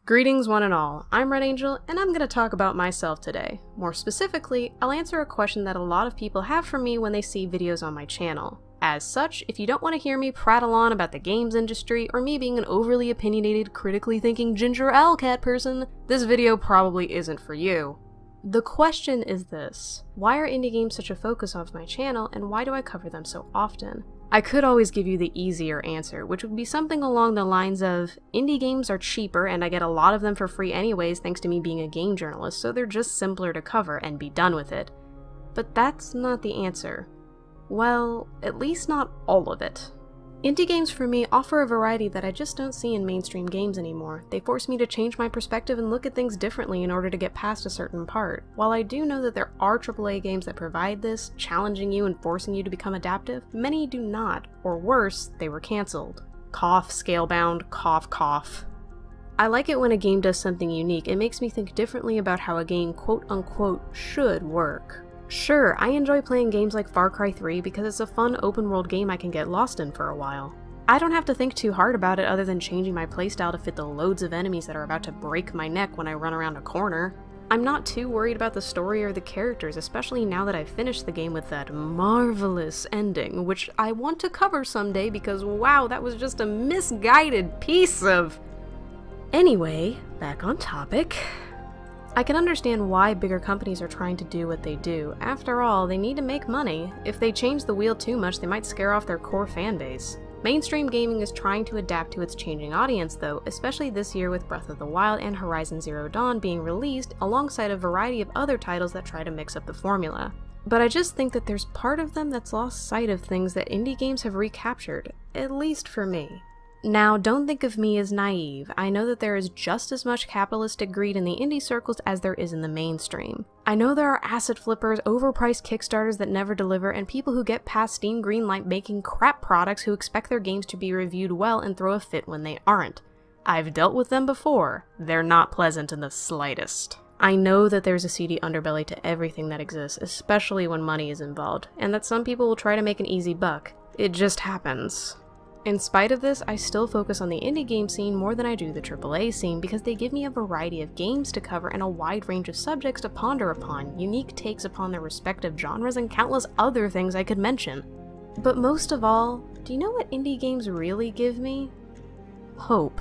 Greetings one and all, I'm Red Angel, and I'm going to talk about myself today. More specifically, I'll answer a question that a lot of people have for me when they see videos on my channel. As such, if you don't want to hear me prattle on about the games industry or me being an overly opinionated, critically thinking ginger owl cat person, this video probably isn't for you. The question is this: why are indie games such a focus of my channel, and why do I cover them so often? I could always give you the easier answer, which would be something along the lines of, indie games are cheaper and I get a lot of them for free anyways thanks to me being a game journalist, so they're just simpler to cover and be done with it. But that's not the answer. Well, at least not all of it. Indie games for me offer a variety that I just don't see in mainstream games anymore. They force me to change my perspective and look at things differently in order to get past a certain part. While I do know that there are AAA games that provide this, challenging you and forcing you to become adaptive, many do not, or worse, they were cancelled. Cough, Scalebound, cough, cough. I like it when a game does something unique. It makes me think differently about how a game quote-unquote should work. Sure, I enjoy playing games like Far Cry 3 because it's a fun open-world game I can get lost in for a while. I don't have to think too hard about it other than changing my playstyle to fit the loads of enemies that are about to break my neck when I run around a corner. I'm not too worried about the story or the characters, especially now that I've finished the game with that marvelous ending, which I want to cover someday because wow, that was just a misguided piece of... Anyway, back on topic. I can understand why bigger companies are trying to do what they do. After all, they need to make money. If they change the wheel too much, they might scare off their core fanbase. Mainstream gaming is trying to adapt to its changing audience though, especially this year with Breath of the Wild and Horizon Zero Dawn being released alongside a variety of other titles that try to mix up the formula. But I just think that there's part of them that's lost sight of things that indie games have recaptured, at least for me. Now, don't think of me as naive. I know that there is just as much capitalistic greed in the indie circles as there is in the mainstream. I know there are asset flippers, overpriced Kickstarters that never deliver, and people who get past Steam Greenlight making crap products who expect their games to be reviewed well and throw a fit when they aren't. I've dealt with them before. They're not pleasant in the slightest. I know that there's a seedy underbelly to everything that exists, especially when money is involved, and that some people will try to make an easy buck. It just happens. In spite of this, I still focus on the indie game scene more than I do the AAA scene because they give me a variety of games to cover and a wide range of subjects to ponder upon, unique takes upon their respective genres, and countless other things I could mention. But most of all, do you know what indie games really give me? Hope.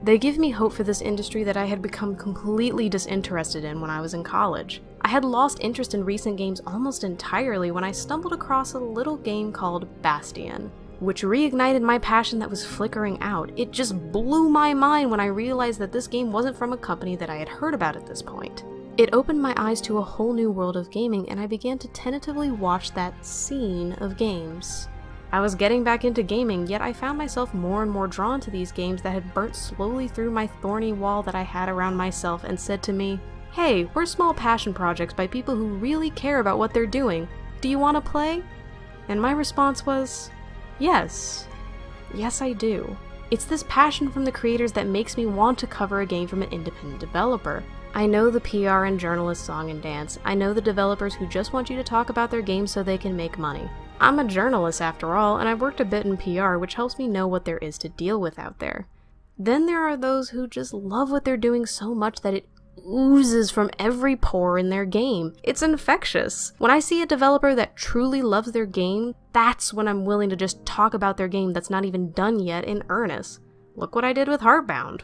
They give me hope for this industry that I had become completely disinterested in when I was in college. I had lost interest in recent games almost entirely when I stumbled across a little game called Bastion, which reignited my passion that was flickering out. It just blew my mind when I realized that this game wasn't from a company that I had heard about at this point. It opened my eyes to a whole new world of gaming, and I began to tentatively watch that scene of games. I was getting back into gaming, yet I found myself more and more drawn to these games that had burnt slowly through my thorny wall that I had around myself and said to me, "Hey, we're small passion projects by people who really care about what they're doing. Do you want to play?" And my response was, yes. Yes, I do. It's this passion from the creators that makes me want to cover a game from an independent developer. I know the PR and journalist song and dance. I know the developers who just want you to talk about their games so they can make money. I'm a journalist after all, and I've worked a bit in PR, which helps me know what there is to deal with out there. Then there are those who just love what they're doing so much that it oozes from every pore in their game. It's infectious. When I see a developer that truly loves their game, that's when I'm willing to just talk about their game that's not even done yet in earnest. Look what I did with Heartbound.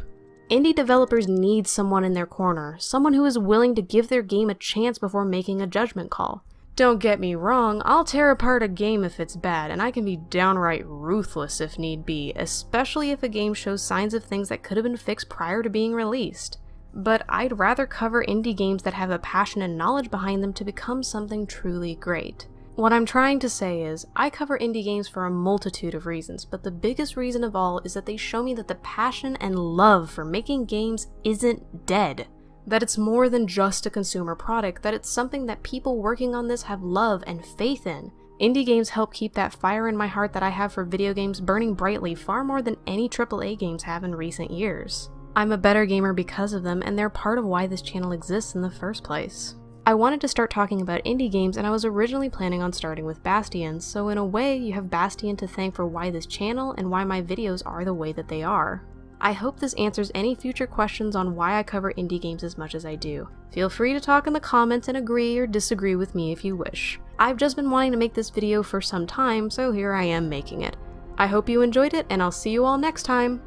Indie developers need someone in their corner, someone who is willing to give their game a chance before making a judgment call. Don't get me wrong, I'll tear apart a game if it's bad, and I can be downright ruthless if need be, especially if a game shows signs of things that could have been fixed prior to being released. But I'd rather cover indie games that have a passion and knowledge behind them to become something truly great. What I'm trying to say is, I cover indie games for a multitude of reasons, but the biggest reason of all is that they show me that the passion and love for making games isn't dead. That it's more than just a consumer product, that it's something that people working on this have love and faith in. Indie games help keep that fire in my heart that I have for video games burning brightly far more than any AAA games have in recent years. I'm a better gamer because of them, and they're part of why this channel exists in the first place. I wanted to start talking about indie games, and I was originally planning on starting with Bastion, so in a way you have Bastion to thank for why this channel and why my videos are the way that they are. I hope this answers any future questions on why I cover indie games as much as I do. Feel free to talk in the comments and agree or disagree with me if you wish. I've just been wanting to make this video for some time, so here I am making it. I hope you enjoyed it, and I'll see you all next time!